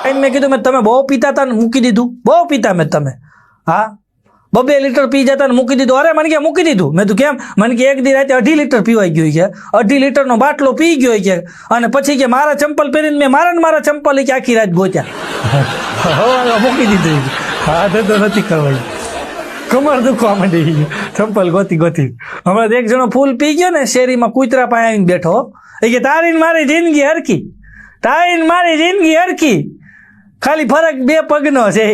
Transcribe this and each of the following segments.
મેં કીધું મેં તમે બહુ પીતા હતા ને મૂકી દીધું, બહુ પીતા મેં તમે, હા 2 લીટર પી જતા ને મૂકી દીધું. અરે મને કે મૂકી દીધું. મેં તું કેમ? મને કે એક દી રાતે 2.5 લીટર પીવાઈ ગયું છે, 2.5 લીટરનો બાટલો પી ગયો છે, અને પછી કે મારા ચંપલ પહેરીને મેં મારા ચંપલ કે આખી રાત ગોત્યા. મૂકી દીધું. હા ધંધો નથી કરવાનો, કમર દુખવા માંડી, ચંપલ ગોતી. હમણાં એક જણો ફૂલ પી ગયો ને શેરીમાં, કૂતરા પાસે આવીને બેઠો, એ કે તારી મારી જિંદગી હરખી, તારી મારી જિંદગી હરખી, ખાલી ફરક 2 પગનો છે.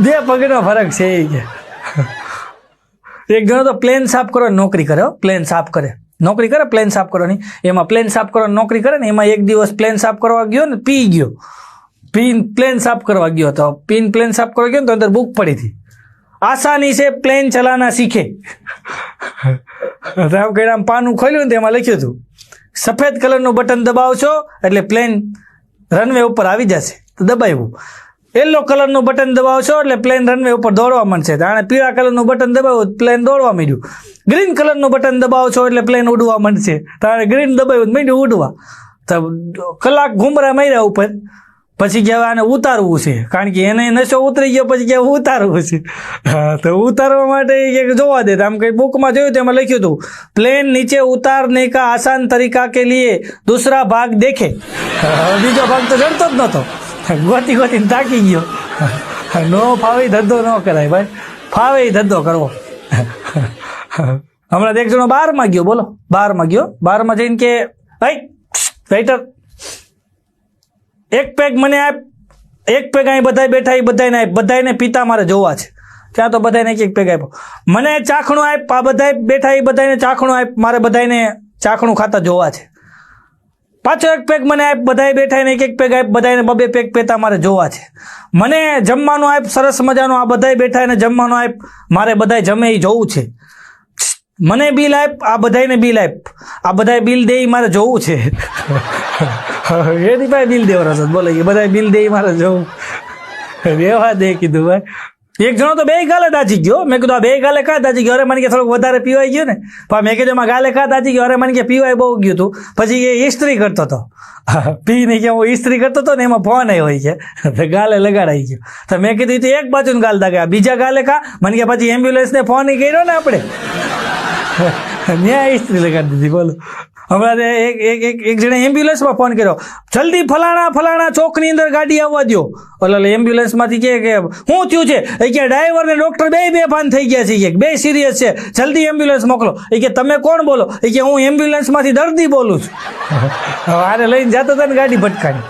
2 પગનો ફરક છે. એક જણો તો પ્લેન સાફ કરવાની નોકરી કરે, પ્લેન સાફ કરે, નોકરી કરે પ્લેન સાફ કરવાની. એમાં પ્લેન સાફ કરવાની નોકરી કરે ને, એમાં એક દિવસ પ્લેન સાફ કરવા ગયો ને, પી ગયો, પ્લેન સાફ કરવા ગયો તો પ્લેન સાફ કરવા ગયો ને તો અંદર બુક પડી હતી, આસાની से प्लेन चलाना सीखे. આમ પાનું ખોલ્યું ને તેમાં લખ્યું હતું સફેદ કલરનું બટન દબાવશો એટલે પ્લેન રનવે ઉપર આવી જશે, તો દબાવ્યું. યલો કલરનું બટન દબાવશો એટલે પ્લેન રનવે ઉપર દોડવા માંડશે. આણે પીળા કલરનું બટન દબાવ્યું, પ્લેન દોડવા માંડ્યું. ગ્રીન કલરનું બટન દબાવશો એટલે પ્લેન ઉડવા માંડશે. તો આણે ગ્રીન દબાવ્યું, માંડ્યું ઉડવા. તો કલાક ઘૂમરા માર્યા ઉપર, પછી કે આને ઉતારવું છે, કારણ કે એને નશો ઉતરી ગયો, પછી કે ઉતારવું છે. હા, તો ઉતારવા માટે જોવા દે. આમ કઈ બુકમાં જોયું તેમાં લખ્યું હતું પ્લેન નીચે ઉતારને કા આસાન તરીકા કે લીએ દૂસરા ભાગ દેખે. બીજો ભાગ તો જડતો જ નહોતો, ગોતીને થાકી ગયો. નો ફાવે ધંધો ન કરાય ભાઈ, ફાવે ધંધો કરવો. હમણાં એક જણો 12માં ગયો, બોલો 12માં ગયો, 12માં જઈને કે ભાઈ વેઇટર એક પેગ મને આપ, એક પેગ અહીં બધા બેઠા એ બધાને આપ, બધાને પીતા મારે જોવા છે. ત્યાં તો બધાને એક પેગ આપ્યો. મને ચાખણું આપ, આ બધા બેઠા એ બધાને ચાખણું આપ, મારે બધાને ચાખણું ખાતા જોવા છે. પાછો એક પેગ મને આપ, બધા બેઠા ને એક પેગ આપ, બધાને 2 પેગ પીતા મારે જોવા છે. મને જમવાનું આપ સરસ મજાનું, આ બધા બેઠા ને જમવાનું આપ, મારે બધા જમે એ જોવું છે. મને બિલ આપ, આ બધાને બિલ આપ, આ બધા બિલ દે મારે જોવું છે. એની ભાઈ બિલ દેવાનો છે, બોલે કે બધા બિલ દે મારે જોવું, રેવા દે કીધું ભાઈ. એક જણો તો 2 ગાલે દાજી ગયો. મેં કીધું આ 2 ગાલે કા દાજી ગયો? અરે મને કે થોડુંક વધારે પીવાઈ ગયું ને. પણ મેં કીધું એમાં ગાલે કા દાજી ગયો? અરે મને કે પીવાય બહુ ગયું હતું. પછી એ ઇસ્ત્રી કરતો હતો, પી નહીં કે હું ઇસ્ત્રી કરતો હતો ને, એમાં ફોન હોય છે, ગાલે લગાડાઈ ગયો. તો મેં કીધું તો એક બાજુ ગાલ દાગે, બીજા ગાલે કા? મને કે પછી એમ્બ્યુલન્સને ફોન કર્યો ને આપણે, ત્યાં ઇસ્ત્રી લગાડી દીધી. બોલો, હમણાં એક જણે એમ્બ્યુલન્સમાં ફોન કર્યો, જલ્દી ફલાણા ચોકની અંદર ગાડી આવવા દો. ઓલા એમ્બ્યુલન્સમાંથી કે શું થયું છે? એ કે ડ્રાઈવર ને ડોક્ટર બેભાન થઈ ગયા છે, 2 સિરિયસ છે, જલ્દી એમ્બ્યુલન્સ મોકલો. એ કે તમે કોણ બોલો? એ કે હું એમ્બ્યુલન્સમાંથી દર્દી બોલું છું. આને લઈને જતો હતો ને ગાડી ભટકાણી.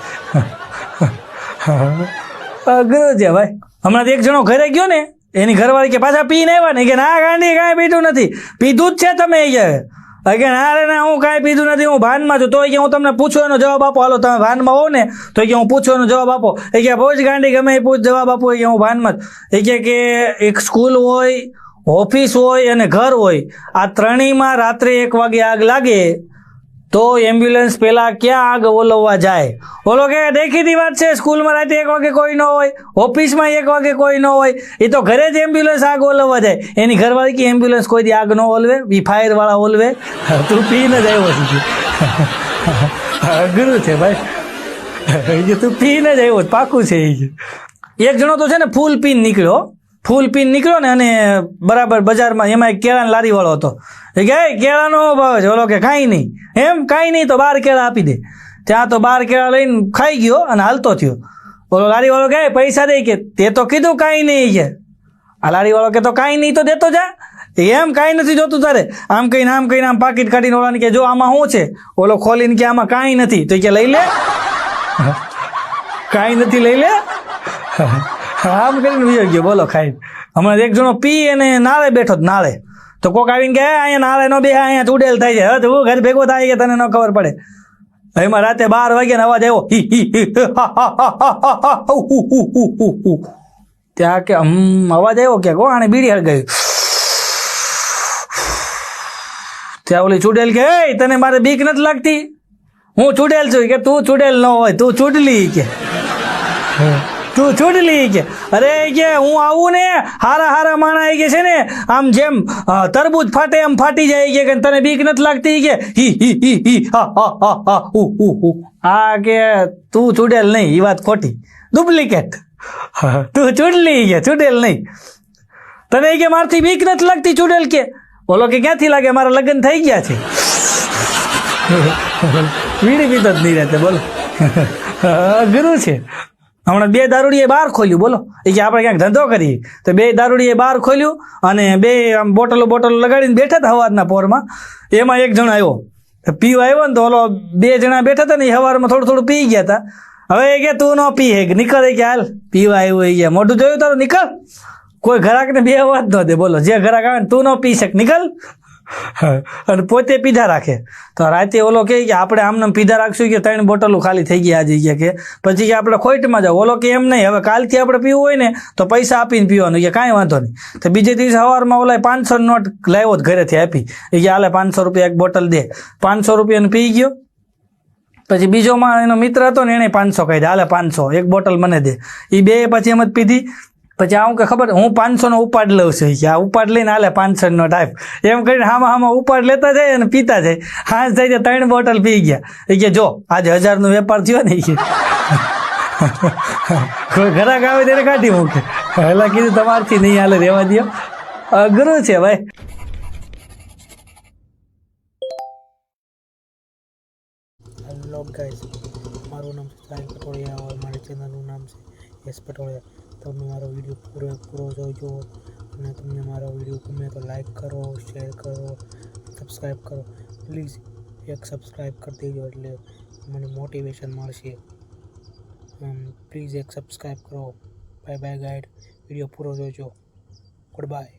અઘરું છે ભાઈ. હમણાં એક જણો ઘરે ગયો ને, એની ઘરવાળી કે પાછા પીને આવ્યા ને, કે ના ગાંડી કાંઈ પીધું નથી. પીધું જ છે તમે? કે ના હું કાંઈ પીધું નથી, હું ભાનમાં છું. તો કે હું તમને પૂછો એનો જવાબ આપો. હાલો તમે ભાનમાં હો ને, તો કે હું પૂછો એનો જવાબ આપો. એ કે પૂછ ગાંડી, ગમે એ પૂછ, જવાબ આપો. કે હું ભાનમાં જ. એ કે એક સ્કૂલ હોય, ઓફિસ હોય અને ઘર હોય, આ ત્રણેયમાં રાત્રે 1 વાગે આગ લાગે તો એમ્બ્યુલન્સ પેલા ક્યાં આગ ઓલવવા જાય? ઓલો કે દેખીતી વાત છે, સ્કૂલમાં રાતે 1 વાગે કોઈ ન હોય, ઓફિસમાં 1 વાગે કોઈ ન હોય, એ તો ઘરે જ એમ્બ્યુલન્સ આગ ઓલવવા જાય. એની ઘરવાળી કે એમ્બ્યુલન્સ કોઈ દી આગ ન ઓલવે, ફાયર વાળા ઓલવે, તું પીને જ આવ્યો છે. અઘરું છે ભાઈ, તું પીને જ આવ્યો, પાકું છે. એક જણો તો છે ને ફૂલ પીને નીકળ્યો ને, અને બરાબર બજારમાં એમાં એક કેળાની લારી વાળો હતો. એ કે કેળાનો ભાવ છે? ઓલો કે કાંઈ નહીં. એમ કાંઈ નહીં તો 12 કેળા આપી દે. ત્યાં તો 12 કેળા લઈને ખાઈ ગયો અને હાલતો થયો. ઓલો લારી વાળો કે પૈસા દે? કે તે તો કીધું કાંઈ નહીં. કે આ લારી વાળો કે તો કાંઈ નહીં તો દેતો જા. એમ કાંઈ નથી જોતું તારે? આમ કહીને આમ પાકીટ કાઢીને ઓલાને કે જો આમાં શું છે? ઓલો ખોલીને કે આમાં કાંઈ નથી. તો કે લઈ લે, કાંઈ નથી, લઈ લે. આમ કરીને વિયો ગયો, બોલો ખાઈ. હમણાં એક જણો પી અને નાળે બેઠો, નાળે. તો કોક આવીને કે અહીંયા નાળે નો બે, અહીંયા ચૂડેલ થાય છે. હવે હું ઘર ભેગો થાય કે તને ન ખબર પડે. એમાં રાતે 12 વાગ્યાનો અવાજ આવ્યો, ત્યાં કે અવાજ આવ્યો કે આને બીડી હળગાવી. ત્યાં ઓલી ચૂડેલ કે તને મારે બીક નથી લાગતી? હું ચૂડેલ છું. કે તું ચૂડેલ ન હોય, તું ચૂડલી. કે તું ચૂડલી કે અરે કે હું આવું ને હારા માણા કે છે ને આમ જેમ તરબૂચ ફાટે એમ ફાટી જાય કે તને બીક નથી લાગતી કે હી હી હી હી હા હા હા હા ઉ આ કે તું ચૂડેલ નહીં એ વાત ખોટી ડુપ્લિકેટ તું ચૂડલી કે ચૂડેલ નહીં તને કે મારથી બીક નથી લાગતી ચૂડેલ કે ઓલો કે ક્યાંથી લાગે મારા લગ્ન થઈ ગયા છે વીડી પીતો જ નહીં રહેતે બોલો ગુરુ છે હમણાં 2 દારૂડીએ બાર ખોલ્યું બોલો એ કે આપણે ક્યાંક ધંધો કરીએ તો 2 દારૂડીએ બાર ખોલ્યું અને 2 આમ બોટલો લગાડીને બેઠા હતા સવારના પોરમાં એમાં એક જણ આવ્યો પીવા આવ્યો ને તો ઓલો 2 જણા બેઠા હતા ને એ સવારમાં થોડું પી ગયા હતા હવે એ કે તું ન પી હે નીકળ કે હાલ પીવા આવ્યો એ ગયા મોઢું જોયું તારું નીકળ કોઈ ઘરાકને 2 વાત ન દે બોલો જે ઘરાક આવે ને તું ન પી શક નીકળ અને પોતે પીધા રાખે તો રાતે ઓલો કહે કે આપણે આમને પીધા રાખશું કે 3 બોટલો ખાલી થઈ ગયા આજે ગયા કે પછી કે આપણે ખોટમાં જાવ ઓલો કે એમ નહીં હવે કાલથી આપણે પીવું હોય ને તો પૈસા આપીને પીવાનું કે કાંઈ વાંધો નહીં તો બીજે દિવસે સવારમાં ઓલા 500 નોટ લાવ્યો જ ઘરેથી આપી એ કે હાલે 500 રૂપિયા એક બોટલ દે 500 રૂપિયાનું પી ગયો પછી બીજો માં એનો મિત્ર હતો ને એને 500 કહી દે હાલે 500 એક બોટલ મને દે એ 2 પછી એમ જ પીધી પછી આવું કે ખબર હું 500 નો ઉપાડ લઉં છું કે આ ઉપાડ લઈને હાલે 500 નો ટાઈપ એમ કરીને હામાં ઉપાડ લેતા જાય અને પીતા જાય હાજ થઈ જાય 3 બોટલ પી ગયા એ કે જો આજે 1000 નો વેપાર થયો ને કે કોઈ ઘરાક આવે ત્યારે કાઢી મૂકે એટલે કીધું તમારથી નહીં હાલે રહેવા દો અઘરું છે ભાઈ હેલો ગાઈસ મારું નામ છે સાહિલ પટોળિયા और મારી ચેનલનું નામ છે એસ પટોળિયા તમે મારો વિડીયો પૂરો જોજો અને તમને મારો વિડીયો ગમે તો લાઈક કરો શેર કરો સબસ્ક્રાઈબ કરો પ્લીઝ એક સબસ્ક્રાઈબ કરી દેજો એટલે મને મોટિવેશન મળશે પ્લીઝ એક સબસ્ક્રાઈબ કરો બાય બાય ગાઈડ વિડીયો પૂરો જોજો ગુડ બાય